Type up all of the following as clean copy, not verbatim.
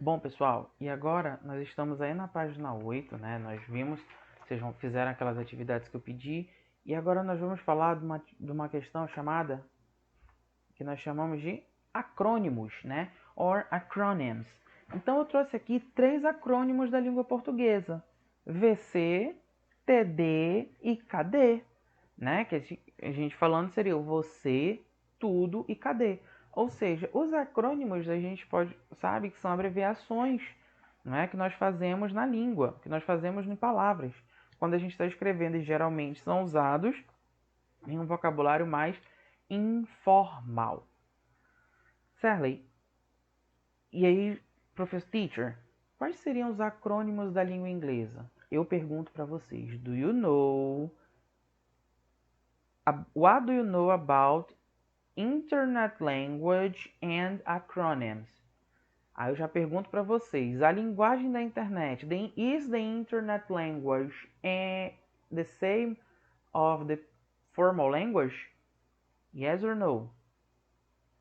Bom, pessoal, e agora nós estamos aí na página 8, né? Nós vimos, vocês fizeram aquelas atividades que eu pedi, e agora nós vamos falar de uma questão chamada, que nós chamamos de acrônimos, né? Or acronyms. Então eu trouxe aqui 3 acrônimos da língua portuguesa: VC, TD e KD, né? Que a gente falando seria o você, tudo e cadê. Ou seja, os acrônimos a gente sabe que são abreviações, não é, que nós fazemos na língua, que nós fazemos em palavras, quando a gente está escrevendo, e geralmente são usados em um vocabulário mais informal. Sally, e aí, professor teacher, quais seriam os acrônimos da língua inglesa? Eu pergunto para vocês, what do you know about Internet Language and Acronyms? Aí eu já pergunto para vocês, a linguagem da internet, is the Internet Language the same of the formal language? Yes or no?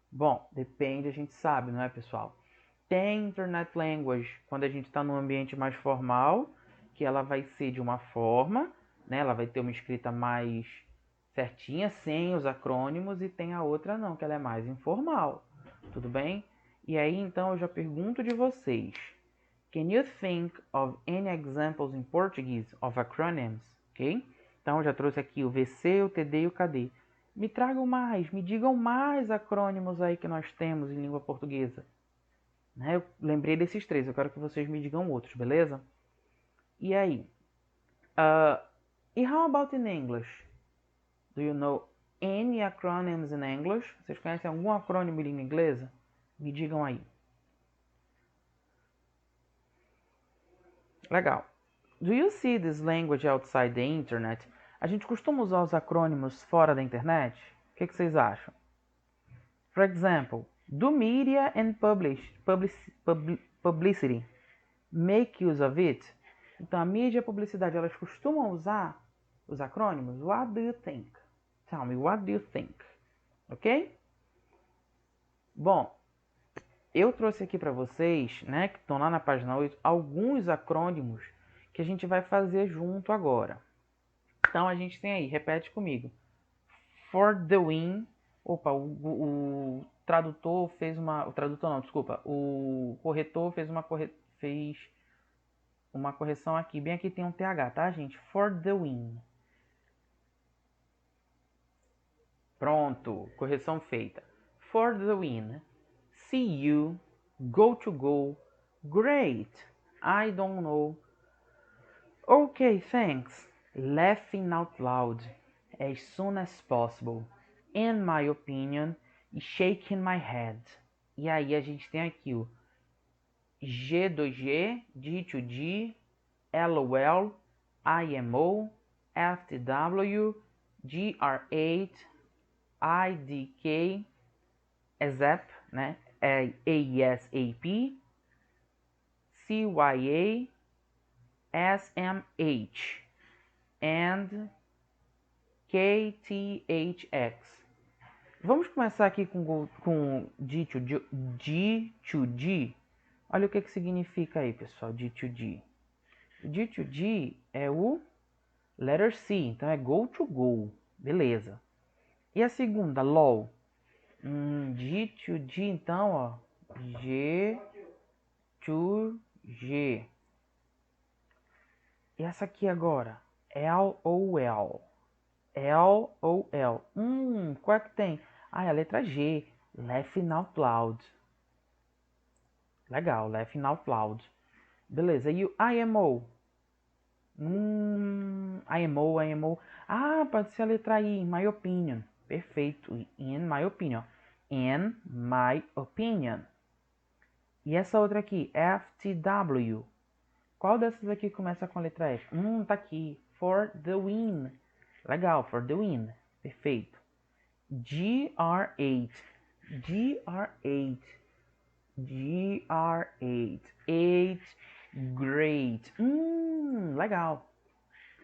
Bom, depende, a gente sabe, não é, pessoal? Tem Internet Language quando a gente está num ambiente mais formal, que ela vai ser de uma forma, né? Ela vai ter uma escrita mais certinha, sem os acrônimos, e tem a outra não, que ela é mais informal. Tudo bem? E aí, então, eu já pergunto de vocês. Can you think of any examples in Portuguese of acronyms? Ok? Então, eu já trouxe aqui o VC, o TD e o KD. Me tragam mais, me digam mais acrônimos aí que nós temos em língua portuguesa. Né? Eu lembrei desses 3, eu quero que vocês me digam outros, beleza? E aí? E how about in English? Do you know any acronyms in English? Vocês conhecem algum acrônimo em língua inglesa? Me digam aí. Legal. Do you see this language outside the internet? A gente costuma usar os acrônimos fora da internet? O que vocês acham? For example, do media and publicity make use of it? Então, a mídia e a publicidade, elas costumam usar os acrônimos? What do you think? Tell me, what do you think? Ok? Bom, eu trouxe aqui para vocês, né, que estão lá na página 8, alguns acrônimos que a gente vai fazer junto agora. Então, a gente tem aí, repete comigo. For the win. Opa, o tradutor fez uma... O tradutor não, desculpa. O corretor fez uma correção aqui. Bem aqui tem um TH, tá, gente? For the win. Pronto, correção feita. For the win. See you. Go to go. Great. I don't know. Okay, thanks. Laughing out loud. As soon as possible. In my opinion. Shaking my head. E aí a gente tem aqui o G2G, D2D, LOL, IMO, FTW, GR8, IDK, ASAP, né? ASAP, CYA, SMH, and KTHX. Vamos começar aqui com D2D. Olha o que significa aí, pessoal, D2D. D2D é o letter C, então é go to go, beleza. E a segunda, LOL. D2D, então, ó, G to G. E essa aqui agora, LOL. LOL. Qual é que tem? Ah, é a letra G. Laughing out loud. Legal, laughing out loud. Beleza, e o IMO? IMO. Ah, pode ser a letra I, in my opinion. Perfeito, in my opinion. In my opinion. E essa outra aqui, FTW. Qual dessas aqui começa com a letra F? Tá aqui. For the win. Legal, for the win. Perfeito. GR8. GR8. GR8. 8. Great. Legal.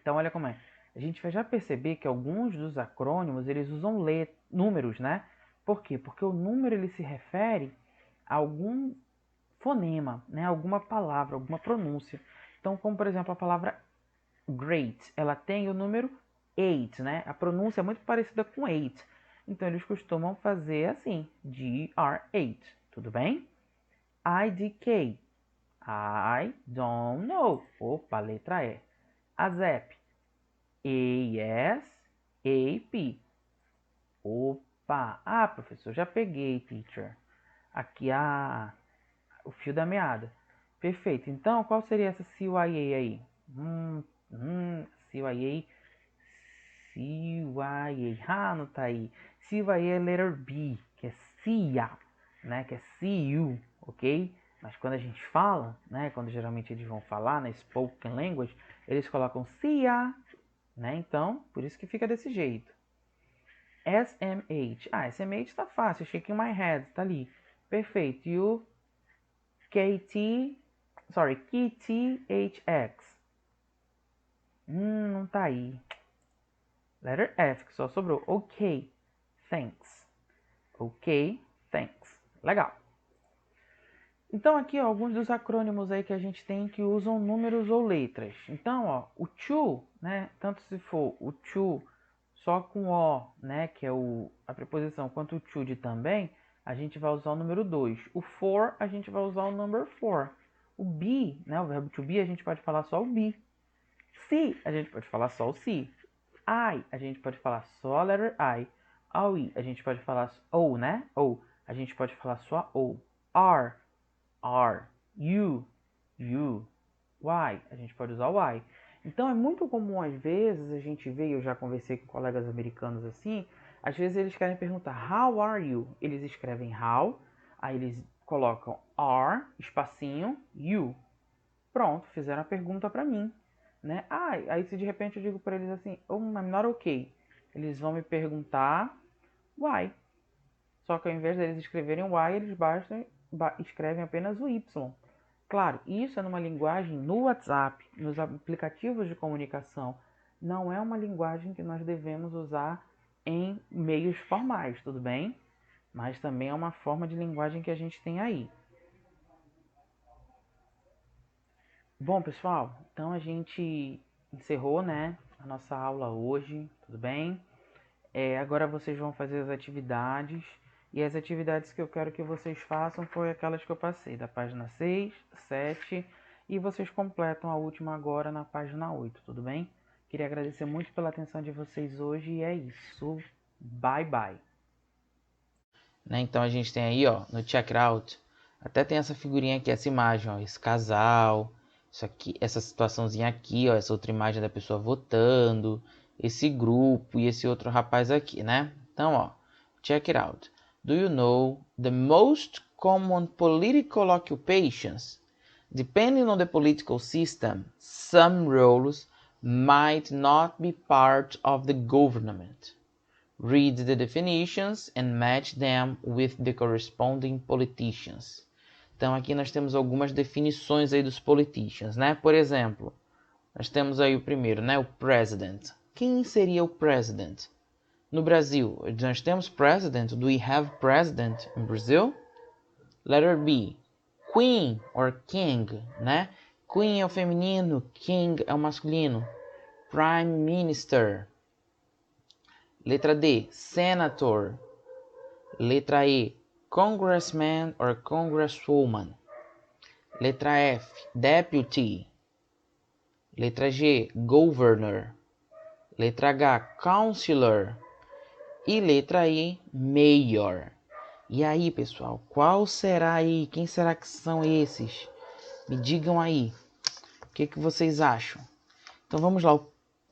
Então, olha como é. A gente vai já perceber que alguns dos acrônimos, eles usam números, né? Por quê? Porque o número, ele se refere a algum fonema, né? Alguma palavra, alguma pronúncia. Então, como por exemplo a palavra great, ela tem o número 8, né? A pronúncia é muito parecida com 8. Então eles costumam fazer assim, GR8, tudo bem? IDK, I don't know. Opa, letra E. ASAP, ASAP. Opa, professor, já peguei, teacher. Aqui o fio da meada. Perfeito. Então, qual seria essa CYA aí? CYA. CYA. Não tá aí. CYA é letter B, que é CIA, né? Que é CU, ok? Mas quando a gente fala, né? Quando geralmente eles vão falar na spoken language, eles colocam CIA, né? Então, por isso que fica desse jeito. SMH. SMH tá fácil. Shaking my head, tá ali. Perfeito. E o KTHX. Não tá aí. Letter F, que só sobrou. Ok, thanks. Ok, thanks. Legal. Então aqui, ó, alguns dos acrônimos aí que a gente tem que usam números ou letras. Então, ó, o to, né, tanto se for o to só com o, né, que é a preposição, quanto o to de também, a gente vai usar o número 2. O for, a gente vai usar o number 4. O be, né, o verbo to be, a gente pode falar só o be. Se, a gente pode falar só o se. I, a gente pode falar só a letter I. OE, a gente pode falar O, né? Ou, a gente pode falar só O. R, U, Y, a gente pode usar o Y. Então é muito comum às vezes a gente vê, eu já conversei com colegas americanos assim, às vezes eles querem perguntar How are you? Eles escrevem how, aí eles colocam are, espacinho, you. Pronto, fizeram a pergunta para mim, né? Aí se de repente eu digo para eles assim, oh, I'm not okay. Eles vão me perguntar why. Só que ao invés deles escreverem why, eles escrevem apenas o Y. Claro, isso é numa linguagem no WhatsApp, nos aplicativos de comunicação. Não é uma linguagem que nós devemos usar em meios formais, tudo bem? Mas também é uma forma de linguagem que a gente tem aí. Bom, pessoal, então a gente encerrou, né, a nossa aula hoje, tudo bem? Agora vocês vão fazer as atividades, e as atividades que eu quero que vocês façam foi aquelas que eu passei, da página 6, 7, e vocês completam a última agora na página 8, tudo bem? Queria agradecer muito pela atenção de vocês hoje, e é isso. Bye, bye. Né, então a gente tem aí, ó, no checkout, até tem essa figurinha aqui, essa imagem, ó, esse casal, isso aqui, essa situaçãozinha aqui, ó, essa outra imagem da pessoa votando, esse grupo e esse outro rapaz aqui, né? Então, ó, check it out. Do you know the most common political occupations? Depending on the political system, some roles might not be part of the government. Read the definitions and match them with the corresponding politicians. Então aqui nós temos algumas definições aí dos politicians, né? Por exemplo, nós temos aí o primeiro, né? O president. Quem seria o president? No Brasil, nós temos president. Do we have president in Brazil? Letter B. Queen or king, né? Queen é o feminino, king é o masculino. Prime minister. Letra D, senator. Letra E, congressman or congresswoman. Letra F, deputy. Letra G, governor. Letra H, councilor. E letra I, mayor. E aí, pessoal, qual será aí? Quem será que são esses? Me digam aí. O que vocês acham? Então vamos lá.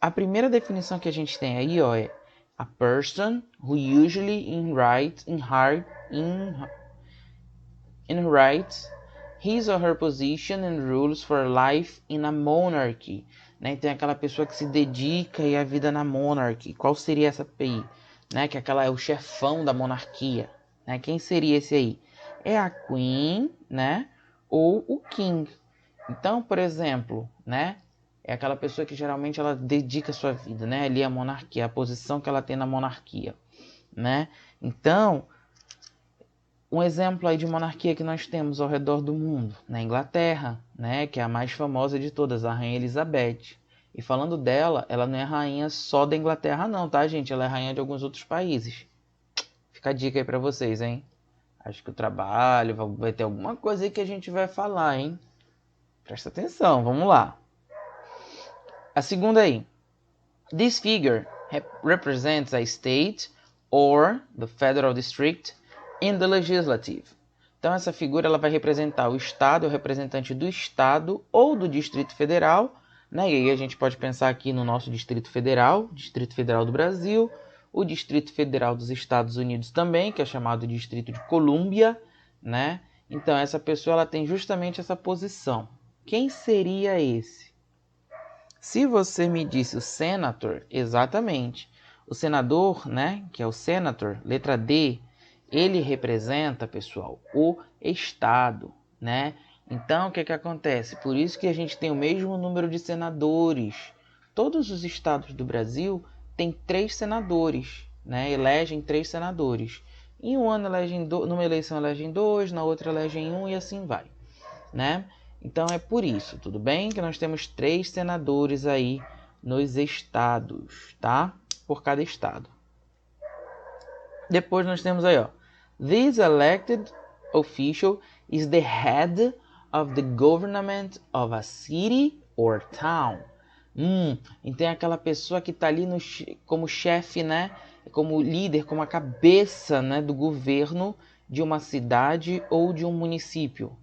A primeira definição que a gente tem aí, ó, é a person who usually inherits his or her position and rules for life in a monarchy. Né? Tem aquela pessoa que se dedica e a vida na monarchy. Qual seria essa PI? Né? Que aquela é o chefão da monarquia. Né? Quem seria esse aí? É a queen, né? Ou o king. Então, por exemplo, né? É aquela pessoa que geralmente ela dedica a sua vida, né? Ali a monarquia, a posição que ela tem na monarquia, né? Então, Um exemplo aí de monarquia que nós temos ao redor do mundo, na Inglaterra, né, que é a mais famosa de todas, a Rainha Elizabeth. E falando dela, ela não é rainha só da Inglaterra não, tá, gente? Ela é rainha de alguns outros países. Fica a dica aí pra vocês, hein? Acho que o trabalho vai ter alguma coisa aí que a gente vai falar, hein? Presta atenção, vamos lá. A segunda aí. This figure represents a state or the federal district in the legislative. Então essa figura ela vai representar o estado, o representante do estado ou do Distrito Federal, né? E aí a gente pode pensar aqui no nosso Distrito Federal do Brasil, o Distrito Federal dos Estados Unidos também, que é chamado Distrito de Colômbia, né? Então essa pessoa ela tem justamente essa posição. Quem seria esse? Se você me disse o senator, exatamente. O senador, né, que é o senator, letra D, ele representa, pessoal, o estado, né? Então, o que acontece? Por isso que a gente tem o mesmo número de senadores. Todos os estados do Brasil têm 3 senadores, né? Elegem 3 senadores. Em um ano numa eleição elegem 2, na outra elegem 1 e assim vai, né? Então é por isso, tudo bem? Que nós temos 3 senadores aí nos estados, tá? Por cada estado. Depois nós temos aí, ó. This elected official is the head of the government of a city or town. Então é aquela pessoa que está ali como chefe, né? Como líder, como a cabeça, né, do governo de uma cidade ou de um município.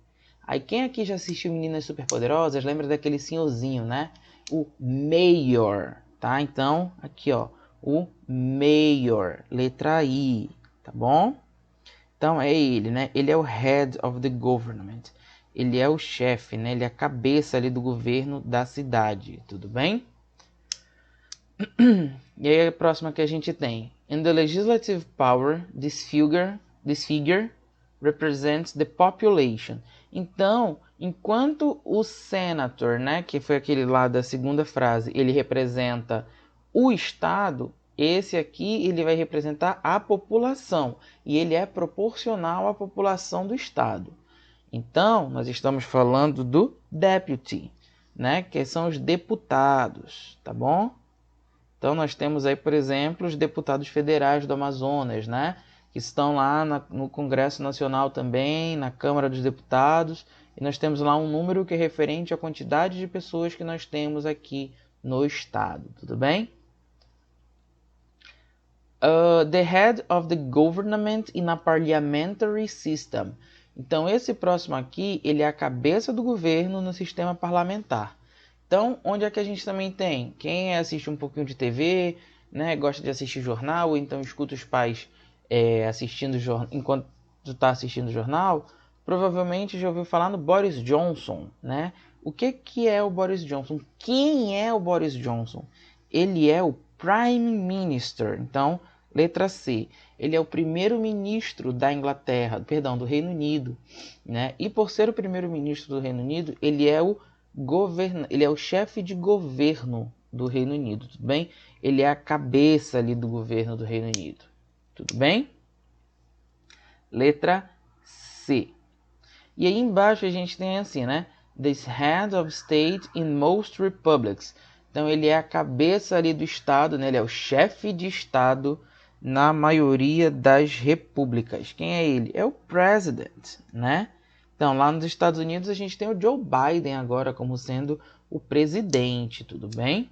Aí quem aqui já assistiu Meninas Superpoderosas lembra daquele senhorzinho, né? O mayor, tá? Então, aqui ó, o mayor, letra I, tá bom? Então é ele, né? Ele é o head of the government. Ele é o chefe, né? Ele é a cabeça ali do governo da cidade, tudo bem? E aí a próxima que a gente tem. In the legislative power, this figure represents the population. Então, enquanto o senator, né, que foi aquele lá da segunda frase, ele representa o estado, esse aqui ele vai representar a população e ele é proporcional à população do estado. Então, nós estamos falando do deputy, né, que são os deputados, tá bom? Então nós temos aí, por exemplo, os deputados federais do Amazonas, né? Que estão lá no Congresso Nacional também, na Câmara dos Deputados, e nós temos lá um número que é referente à quantidade de pessoas que nós temos aqui no estado, tudo bem? The head of the government in a parliamentary system. Então esse próximo aqui, ele é a cabeça do governo no sistema parlamentar. Então, onde é que a gente também tem? Quem assiste um pouquinho de TV, né, gosta de assistir jornal, ou então escuta os pais assistindo enquanto está assistindo o jornal, provavelmente já ouviu falar no Boris Johnson, né? O que é o Boris Johnson? Quem é o Boris Johnson? Ele é o Prime Minister. Então, letra C. Ele é o primeiro-ministro da Inglaterra, perdão, do Reino Unido, né? E por ser o primeiro-ministro do Reino Unido, ele é o chefe de governo do Reino Unido, tudo bem? Ele é a cabeça ali do governo do Reino Unido, tudo bem? Letra C. E aí embaixo a gente tem assim, né? This head of state in most republics. Então ele é a cabeça ali do estado, né? Ele é o chefe de estado na maioria das repúblicas. Quem é ele? É o president, né? Então, lá nos Estados Unidos, a gente tem o Joe Biden agora como sendo o presidente, tudo bem?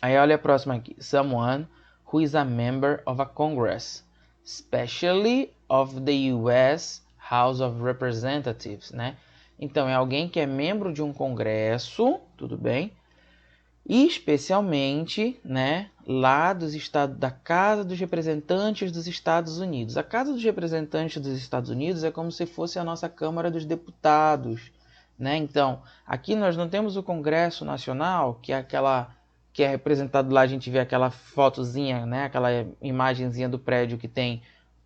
Aí, olha a próxima aqui. Someone who is a member of a Congress, especially of the US House of Representatives, né? Então, é alguém que é membro de um congresso, tudo bem? E especialmente, né, lá dos estados, da Casa dos Representantes dos Estados Unidos. A Casa dos Representantes dos Estados Unidos é como se fosse a nossa Câmara dos Deputados, né? Então, aqui nós não temos o Congresso Nacional, que é aquela que é representado lá, a gente vê aquela fotozinha, né, aquela imagenzinha do prédio que tem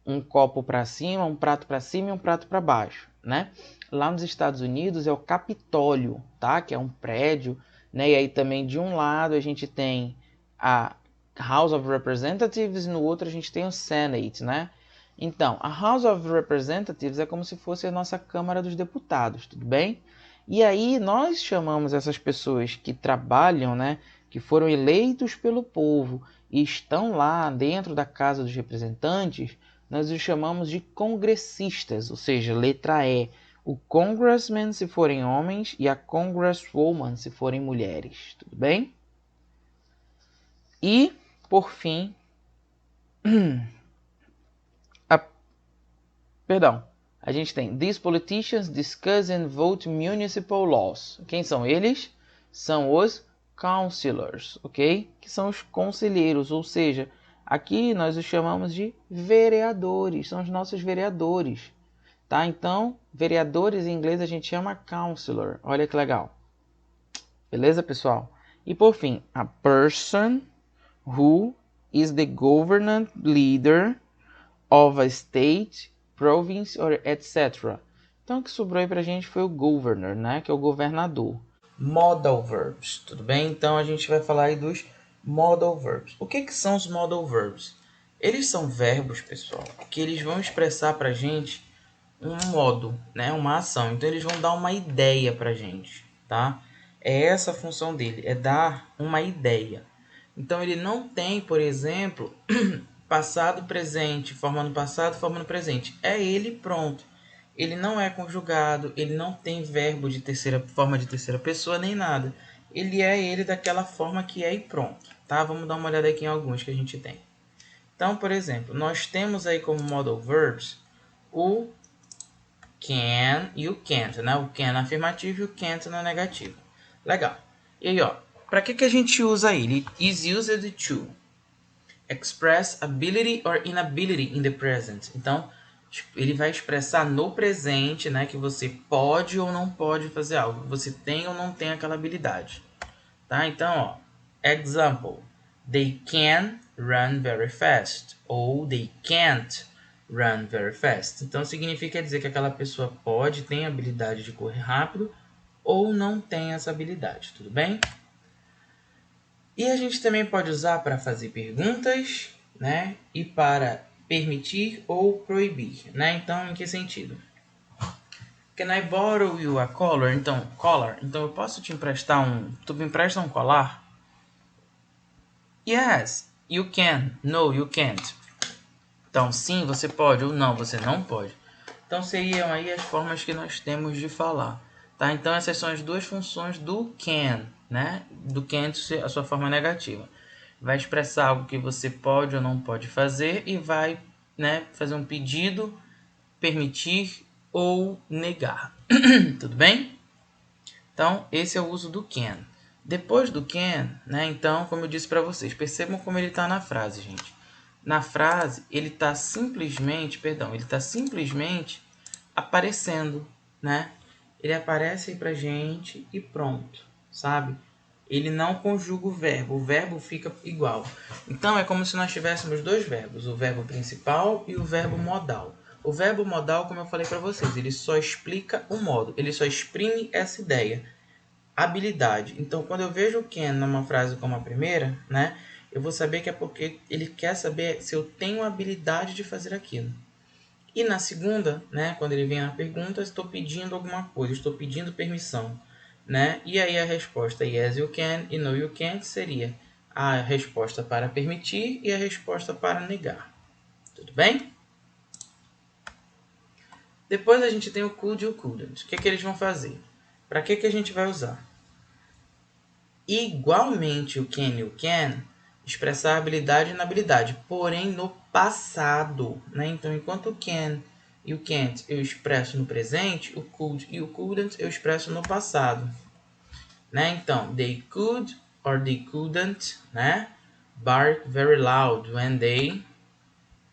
um copo para cima, um prato para cima e um prato para baixo, né? Lá nos Estados Unidos é o Capitólio, tá? Que é um prédio, né? E aí também de um lado a gente tem a House of Representatives e no outro a gente tem o Senate, né? Então, a House of Representatives é como se fosse a nossa Câmara dos Deputados, tudo bem? E aí nós chamamos essas pessoas que trabalham, né, que foram eleitos pelo povo e estão lá dentro da Casa dos Representantes, nós os chamamos de congressistas, ou seja, letra E. O congressman se forem homens e a congresswoman se forem mulheres, tudo bem? E, por fim, a gente tem These politicians discuss and vote municipal laws. Quem são eles? São os councillors, ok? Que são os conselheiros, ou seja, aqui nós os chamamos de vereadores, são os nossos vereadores, tá? Então, vereadores em inglês a gente chama councillor, olha que legal. Beleza, pessoal? E por fim, a person who is the government leader of a state, province or etc. Então o que sobrou aí pra gente foi o governor, né? Que é o governador. Modal verbs, tudo bem? Então a gente vai falar aí dos modal verbs. O que são os modal verbs? Eles são verbos, pessoal, que eles vão expressar pra gente um modo, né? Uma ação. Então eles vão dar uma ideia pra gente, tá? É essa a função dele, é dar uma ideia. Então ele não tem, por exemplo, passado, presente, formando passado, formando presente. É ele, pronto. Ele não é conjugado, ele não tem verbo de terceira forma de terceira pessoa nem nada. Ele é ele daquela forma que é e pronto, tá? Vamos dar uma olhada aqui em alguns que a gente tem. Então, por exemplo, nós temos aí como modal verbs o can e o can't, né? O can na afirmativa e o can't na negativa. Legal. E aí, ó, para que a gente usa ele? Is used to express ability or inability in the present. Então, ele vai expressar no presente, né, que você pode ou não pode fazer algo, você tem ou não tem aquela habilidade, tá? Então, ó, example, they can run very fast ou they can't run very fast. Então, significa dizer que aquela pessoa pode, tem a habilidade de correr rápido ou não tem essa habilidade, tudo bem? E a gente também pode usar para fazer perguntas, né? E para permitir ou proibir, né? Então, em que sentido? Can I borrow you a collar? Então, collar. Então, eu posso te emprestar Tu me empresta um colar? Yes, you can. No, you can't. Então, sim, você pode ou não, você não pode. Então, seriam aí as formas que nós temos de falar, tá? Então, essas são as duas funções do can, né? Do can't, a sua forma negativa. Vai expressar algo que você pode ou não pode fazer e vai, né, fazer um pedido, permitir ou negar. Tudo bem? Então, esse é o uso do can. Depois do can, né, então, como eu disse para vocês, percebam como ele está na frase, gente. Na frase, ele está simplesmente aparecendo, né? Ele aparece aí pra gente e pronto, sabe? Ele não conjuga o verbo fica igual. Então é como se nós tivéssemos dois verbos, o verbo principal e o verbo modal. O verbo modal, como eu falei para vocês, ele só explica o modo, ele só exprime essa ideia, habilidade. Então, quando eu vejo o can numa frase como a primeira, né, eu vou saber que é porque ele quer saber se eu tenho a habilidade de fazer aquilo. E na segunda, né, quando ele vem a pergunta, estou pedindo alguma coisa, estou pedindo permissão, né? E aí a resposta yes you can e no you can't seria a resposta para permitir e a resposta para negar. Tudo bem? Depois a gente tem o could e o couldn't. O que eles vão fazer? Para que a gente vai usar? Igualmente o can e o can expressar habilidade e inabilidade, porém no passado, né? Então, enquanto o can e o can't eu expresso no presente, o could e o couldn't eu expresso no passado, né? Então, they could or they couldn't, né? Bark very loud when they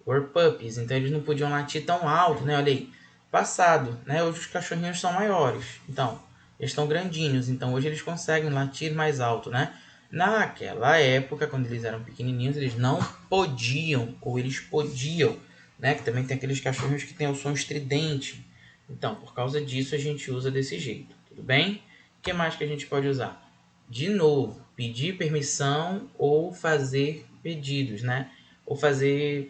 were puppies. Então, eles não podiam latir tão alto, né? Olha aí, passado, né? Hoje os cachorrinhos são maiores, então eles estão grandinhos, então hoje eles conseguem latir mais alto, né? Naquela época, quando eles eram pequenininhos, eles não podiam, ou eles podiam, né? Que também tem aqueles cachorrinhos que tem o som estridente. Então, por causa disso, a gente usa desse jeito, tudo bem? O que mais que a gente pode usar? De novo, pedir permissão ou fazer pedidos, né? Ou fazer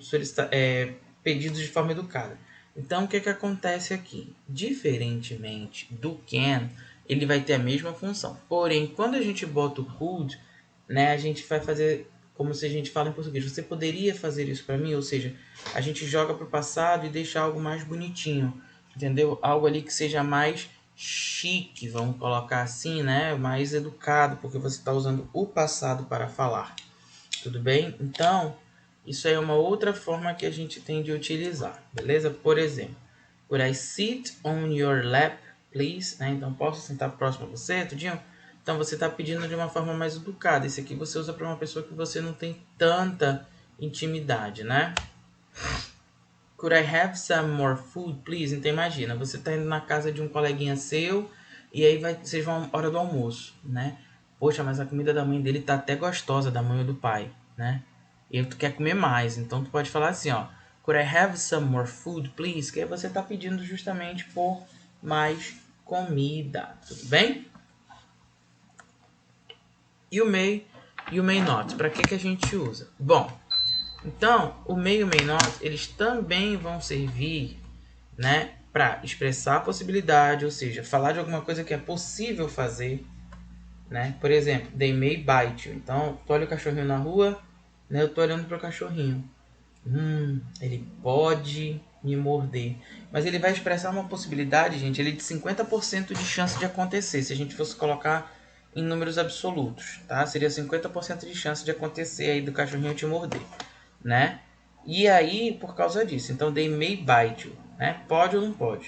pedidos de forma educada. Então, o que acontece aqui? Diferentemente do can, ele vai ter a mesma função. Porém, quando a gente bota o could, né, a gente vai fazer como se a gente fala em português. Você poderia fazer isso para mim? Ou seja, a gente joga para o passado e deixa algo mais bonitinho, entendeu? Algo ali que seja mais chique, vamos colocar assim, né? Mais educado, porque você está usando o passado para falar. Tudo bem? Então, isso aí é uma outra forma que a gente tem de utilizar, beleza? Por exemplo, would I sit on your lap, please? Né? Então, posso sentar próximo a você, tudinho? Então, você está pedindo de uma forma mais educada. Esse aqui você usa para uma pessoa que você não tem tanta intimidade, né? Could I have some more food, please? Então, imagina, você está indo na casa de um coleguinha seu e aí vocês vão hora do almoço, né? Poxa, mas a comida da mãe dele tá até gostosa, da mãe ou do pai, né? E tu quer comer mais, então tu pode falar assim, ó. Could I have some more food, please? Que aí você tá pedindo justamente por mais comida, tudo bem? E o may not, para que a gente usa? Bom, então, o may e o may not, eles também vão servir, né, para expressar a possibilidade, ou seja, falar de alguma coisa que é possível fazer, né? Por exemplo, they may bite you. Então, tu olha o cachorrinho na rua, né? Eu tô olhando pro cachorrinho. Ele pode me morder. Mas ele vai expressar uma possibilidade, gente, ele de 50% de chance de acontecer, se a gente fosse colocar em números absolutos, tá? Seria 50% de chance de acontecer aí do cachorrinho te morder, né? E aí, por causa disso, então they may bite you, né? Pode ou não pode?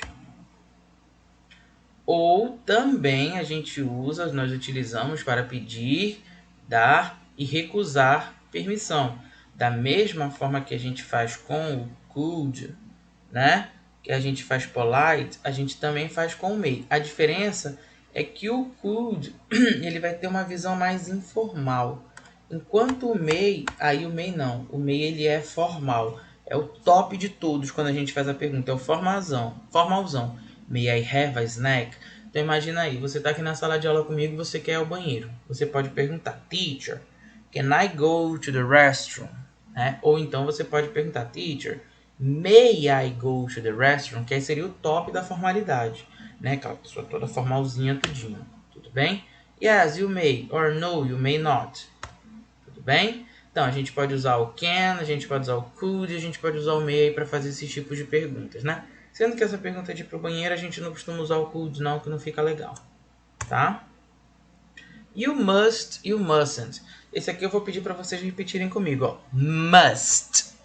Ou também a gente usa, nós utilizamos para pedir, dar e recusar permissão. Da mesma forma que a gente faz com o could, né? Que a gente faz polite, a gente também faz com o may. A diferença é que o could ele vai ter uma visão mais informal. Enquanto o may, aí o may não. O may ele é formal. É o top de todos quando a gente faz a pergunta. É o formalzão. May I have a snack? Então imagina aí, você está aqui na sala de aula comigo e você quer ir ao banheiro. Você pode perguntar, teacher, can I go to the restroom? Né? Ou então você pode perguntar, teacher, may I go to the restroom? Que aí seria o top da formalidade. Né? Aquela pessoa toda formalzinha, tudinho. Tudo bem? Yes, you may. Or no, you may not. Tudo bem? Então, a gente pode usar o can, a gente pode usar o could, a gente pode usar o may para fazer esses tipos de perguntas, né? Sendo que essa pergunta de ir pro banheiro, a gente não costuma usar o could não, que não fica legal, tá? You must e o mustn't. Esse aqui eu vou pedir para vocês repetirem comigo, ó. Must.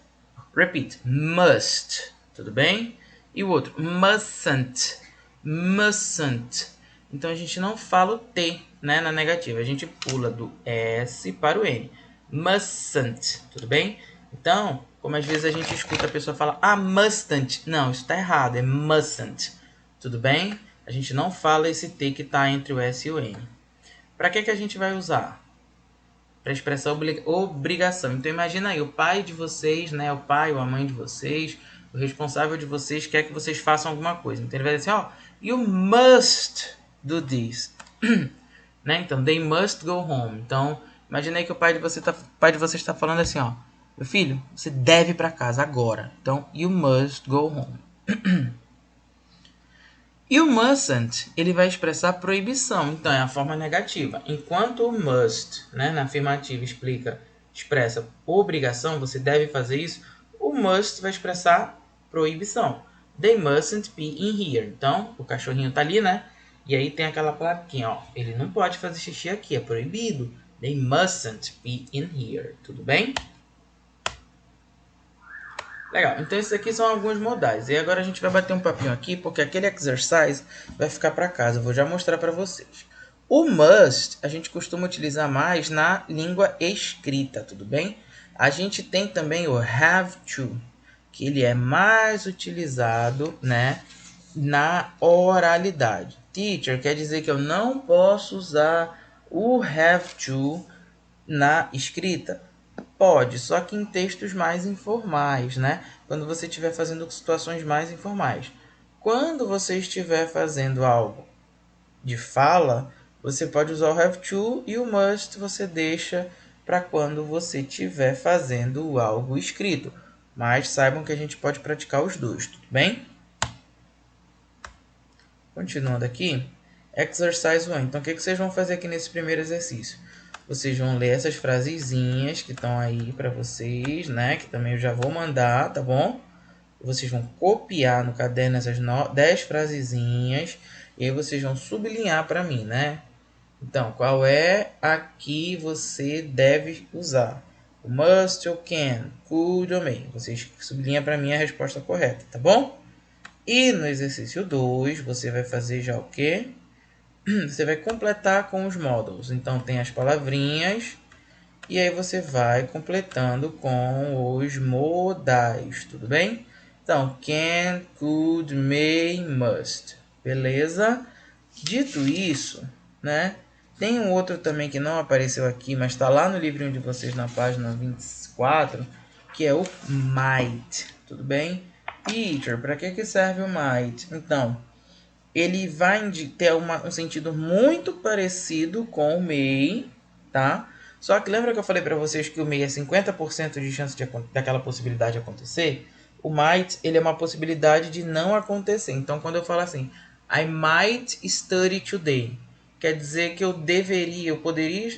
Repeat. Must. Tudo bem? E o outro, mustn't. Mustn't. Então a gente não fala o T, né, na negativa. A gente pula do S para o N. Mustn't. Tudo bem? Então, como às vezes a gente escuta a pessoa falar, ah, mustn't. Não, isso está errado. É mustn't. Tudo bem? A gente não fala esse T que está entre o S e o N. Para que a gente vai usar? Para expressar obrigação. Então imagina aí, o pai de vocês, né, o pai ou a mãe de vocês, o responsável de vocês quer que vocês façam alguma coisa. Então ele vai dizer assim, ó, you must do this. Né? Então, they must go home. Então, imagina aí que o pai de vocês está falando assim, ó, meu filho, você deve ir para casa agora. Então, you must go home. E o mustn't, ele vai expressar proibição, então é a forma negativa. Enquanto o must, né, na afirmativa expressa obrigação, você deve fazer isso, o must vai expressar proibição. They mustn't be in here. Então, o cachorrinho tá ali, né? E aí tem aquela plaquinha, ó, ele não pode fazer xixi aqui, é proibido. They mustn't be in here. Tudo bem? Legal, então esses aqui são alguns modais. E agora a gente vai bater um papinho aqui, porque aquele exercise vai ficar para casa. Eu vou já mostrar para vocês. O must a gente costuma utilizar mais na língua escrita, tudo bem? A gente tem também o have to, que ele é mais utilizado, né, na oralidade. Teacher quer dizer que eu não posso usar o have to na escrita. Pode, só que em textos mais informais, né? Quando você estiver fazendo situações mais informais. Quando você estiver fazendo algo de fala, você pode usar o have to e o must você deixa para quando você estiver fazendo algo escrito. mas saibam que a gente pode praticar os dois, tudo bem? Continuando aqui, Exercise 1. Então, o que vocês vão fazer aqui nesse primeiro exercício? Vocês vão ler essas frasezinhas que estão aí para vocês, né? Que também eu já vou mandar, tá bom? Vocês vão copiar no caderno essas 10 frasezinhas e aí vocês vão sublinhar para mim, né? Então, qual é a que você deve usar? O must ou can, could ou may. Vocês sublinham para mim a resposta correta, tá bom? E no exercício 2, você vai fazer já o quê? Você vai completar com os modals. Então, tem as palavrinhas e aí você vai completando com os modais, tudo bem? Então, can, could, may, must. Beleza? Dito isso, né? Tem um outro também que não apareceu aqui, mas está lá no livrinho de vocês na página 24, que é o might, tudo bem? Teacher, para que serve o might? Então, ele vai ter um sentido muito parecido com o may, tá? Só que lembra que eu falei para vocês que o may é 50% de chance daquela possibilidade acontecer? O might, ele é uma possibilidade de não acontecer. Então, quando eu falo assim, I might study today, quer dizer que eu deveria, eu poderia,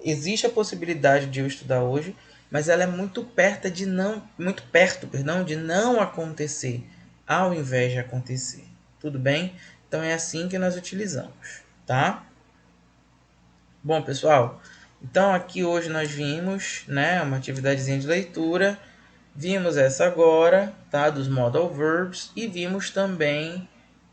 existe a possibilidade de eu estudar hoje, mas ela é muito perto de não acontecer, ao invés de acontecer. Tudo bem? Então é assim que nós utilizamos, tá? Bom, pessoal, então aqui hoje nós vimos, né, uma atividadezinha de leitura, vimos essa agora, tá, dos modal verbs, e vimos também,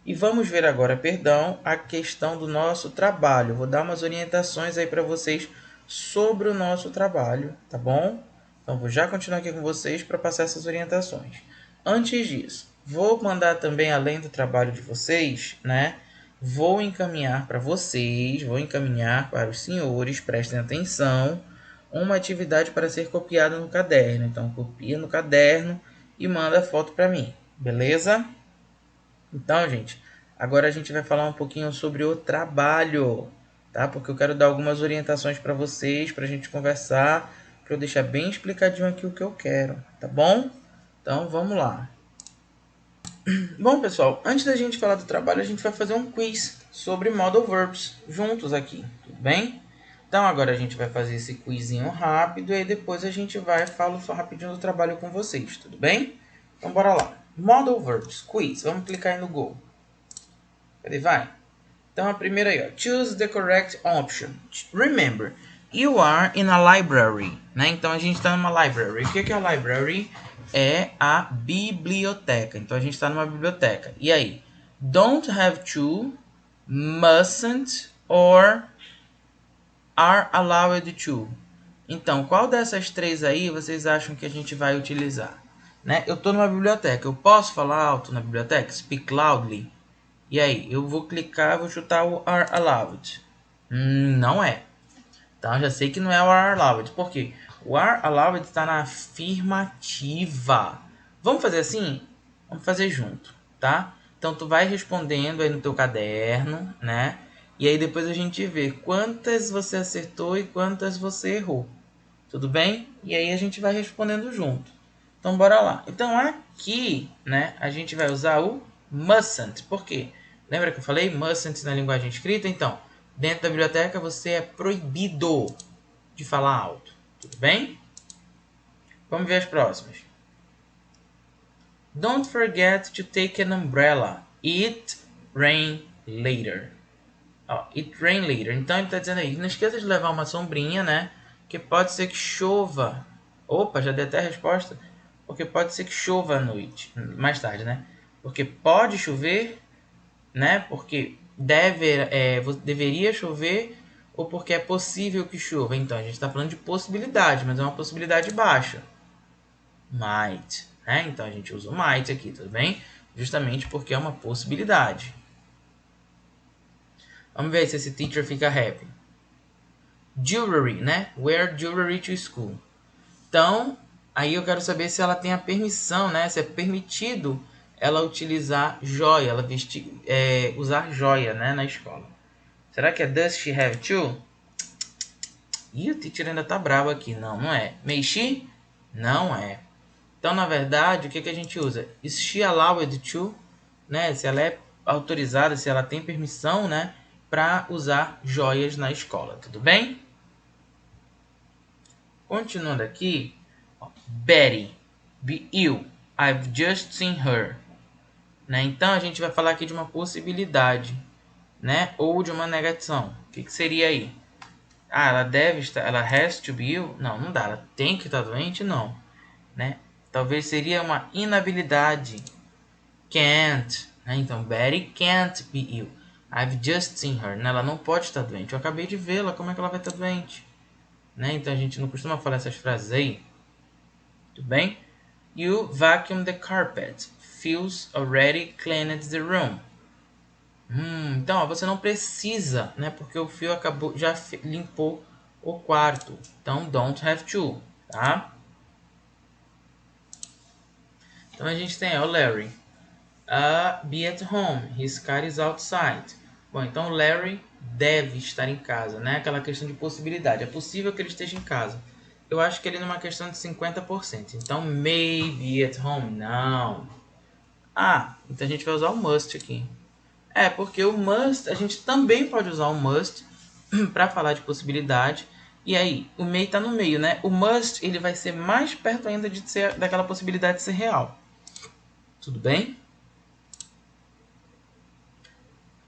e vamos ver agora, perdão, a questão do nosso trabalho. Vou dar umas orientações aí para vocês sobre o nosso trabalho, tá bom? Então vou já continuar aqui com vocês para passar essas orientações. Antes disso, vou mandar também, além do trabalho de vocês, né, vou encaminhar para os senhores, prestem atenção, uma atividade para ser copiada no caderno. Então, copia no caderno e manda a foto para mim, beleza? Então, gente, agora a gente vai falar um pouquinho sobre o trabalho, tá? Porque eu quero dar algumas orientações para vocês, para a gente conversar, para eu deixar bem explicadinho aqui o que eu quero, tá bom? Então, vamos lá. Bom, pessoal, antes da gente falar do trabalho, a gente vai fazer um quiz sobre modal verbs juntos aqui, tudo bem? Então, agora a gente vai fazer esse quizinho rápido e aí depois a gente vai falar só rapidinho do trabalho com vocês, tudo bem? Então, bora lá. Modal verbs, quiz. Vamos clicar aí no Go. Cadê? Vai. Então, a primeira aí, ó. Choose the correct option. Remember, you are in a library, né? Então, a gente está numa library. O que é a library? É a biblioteca. Então, a gente está numa biblioteca. E aí? Don't have to, mustn't, or are allowed to. Então, qual dessas três aí vocês acham que a gente vai utilizar? Né? Eu estou numa biblioteca. Eu posso falar alto na biblioteca? Speak loudly. E aí? Eu vou clicar, vou chutar o are allowed. Não é. Então, eu já sei que não é o are allowed. Por quê? O are allowed está na afirmativa. Vamos fazer assim? Vamos fazer junto, tá? Então, tu vai respondendo aí no teu caderno, né? E aí depois a gente vê quantas você acertou e quantas você errou. Tudo bem? E aí a gente vai respondendo junto. Então, bora lá. Então, aqui, né, a gente vai usar o mustn't. Por quê? Lembra que eu falei mustn't na linguagem escrita? Então, dentro da biblioteca você é proibido de falar alto. Tudo bem? Vamos ver as próximas. Don't forget to take an umbrella. It rain later. Ó, it rain later. Então ele está dizendo aí, não esqueça de levar uma sombrinha, né? Que pode ser que chova. Opa, já dei até a resposta. Porque pode ser que chova à noite, mais tarde, né? Porque pode chover, né? Porque deveria chover ou porque é possível que chova. Então a gente está falando de possibilidade, mas é uma possibilidade baixa. Might, né? Então a gente usa o might aqui, tudo bem? Justamente porque é uma possibilidade. Vamos ver se esse teacher fica happy. Jewelry, né? Wear jewelry to school. Então, aí eu quero saber se ela tem a permissão, né? Se é permitido ela utilizar joia, ela usar joia, né? Na escola. Será que é does she have to? Ih, o teacher ainda tá bravo aqui. Não, não é. May she? Não é. Então, na verdade, o que a gente usa? Is she allowed to? Né? Se ela é autorizada, se ela tem permissão, né, para usar joias na escola, tudo bem? Continuando aqui, Betty, be you. I've just seen her. Né? Então, a gente vai falar aqui de uma possibilidade, né? Ou de uma negação. O que seria aí? Ah, ela deve estar, ela has to be ill? Não, não dá. Ela tem que estar doente? Não, né? Talvez seria uma inabilidade. Can't, né? Então, Betty can't be ill. I've just seen her. Né? Ela não pode estar doente. Eu acabei de vê-la. Como é que ela vai estar doente? Né? Então, a gente não costuma falar essas frases aí. Tudo bem? You vacuum the carpet. Phil's already cleaned the room. Então, ó, você não precisa, né? Porque o Phil acabou, já limpou o quarto. Então, don't have to, tá? Então, a gente tem o Larry. Be at home. His car is outside. Bom, então o Larry deve estar em casa, né? Aquela questão de possibilidade. É possível que ele esteja em casa. Eu acho que ele numa questão de 50%. Então, may be at home. Não. Então a gente vai usar o must aqui. Porque o must, a gente também pode usar o must para falar de possibilidade. E aí, o may está no meio, né? O must, ele vai ser mais perto ainda de ser daquela possibilidade de ser real. Tudo bem?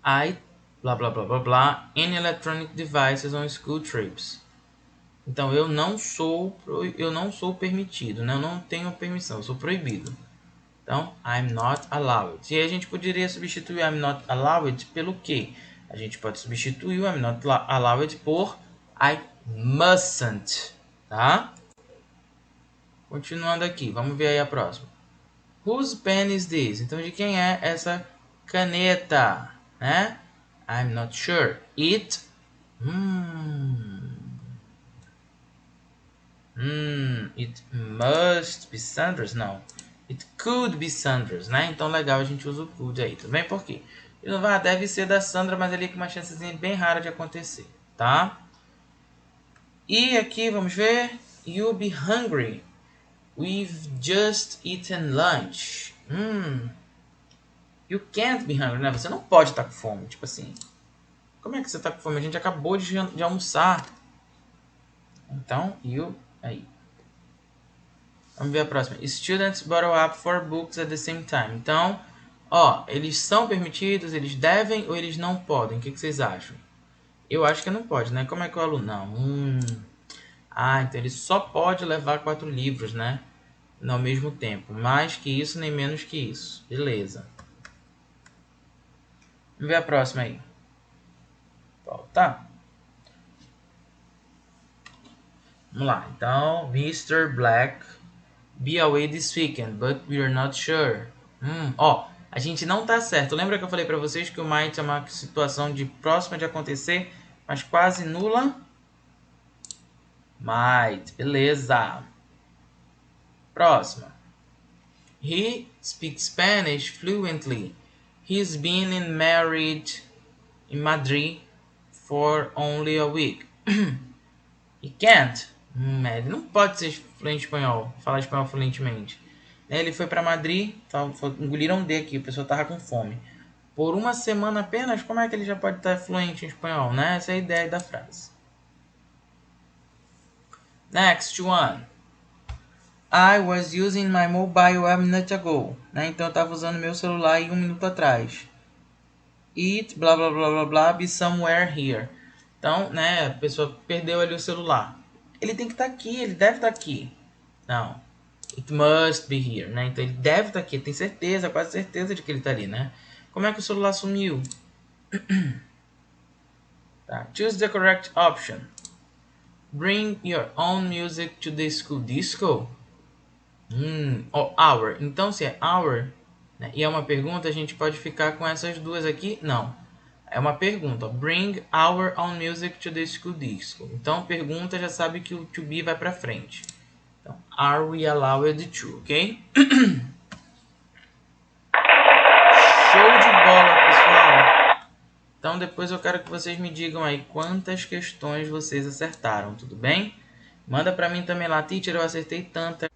I, blá, blá, blá, blá, blá, any electronic devices on school trips. Então, eu não sou permitido, né? Eu não tenho permissão, eu sou proibido. Então, I'm not allowed. E aí a gente poderia substituir I'm not allowed pelo quê? A gente pode substituir o I'm not allowed por I mustn't, tá? Continuando aqui, vamos ver aí a próxima. Whose pen is this? Então, de quem é essa caneta, né? I'm not sure. It It must be Sandra's? Não. It could be Sandra's, né? Então, legal, a gente usa o could aí, tudo bem? Por quê? Deve ser da Sandra, mas ali com uma chancezinha bem rara de acontecer, tá? E aqui, vamos ver. You'll be hungry. We've just eaten lunch. You can't be hungry, né? Você não pode estar com fome. Tipo assim, como é que você está com fome? A gente acabou de almoçar. Então, you aí. Vamos ver a próxima. Students borrow up 4 books at the same time. Então, ó, eles são permitidos, eles devem ou eles não podem? O que vocês acham? Eu acho que não pode, né? Como é que o aluno... Não. Então ele só pode levar 4 livros, né? Ao mesmo tempo. Mais que isso, nem menos que isso. Beleza. Vamos ver a próxima aí. Volta. Vamos lá. Então, Mr. Black be away this weekend, but we're not sure. Ó, a gente não tá certo. Lembra que eu falei pra vocês que o might é uma situação de próxima de acontecer, mas quase nula? Might, beleza. Próxima. He speaks Spanish fluently. He's been married in Madrid for only a week. He can't. Ele não pode ser fluente espanhol, falar espanhol fluentemente. Ele foi para Madrid, engoliram um D aqui, o pessoal tava com fome. Por uma semana apenas, como é que ele já pode estar fluente em espanhol, né? Essa é a ideia da frase. Next one. I was using my mobile a minute ago. Né? Então eu estava usando meu celular aí 1 minuto atrás. It, blá blá blá blá blá, be somewhere here. Então, né, a pessoa perdeu ali o celular. Ele tem que estar aqui, ele deve estar aqui. Não. It must be here, né? Então ele deve estar aqui, tem certeza, quase certeza de que ele está ali, né? Como é que o celular sumiu? Tá. Choose the correct option. Bring your own music to the school. Disco? Hour. Então se é hour, né, e é uma pergunta, a gente pode ficar com essas duas aqui? Não. É uma pergunta. Bring our own music to the school disco. Então pergunta, já sabe que o to be vai para frente. Então, are we allowed to, ok? Show de bola, pessoal. Então depois eu quero que vocês me digam aí quantas questões vocês acertaram, tudo bem? Manda para mim também lá, teacher, eu acertei tantas.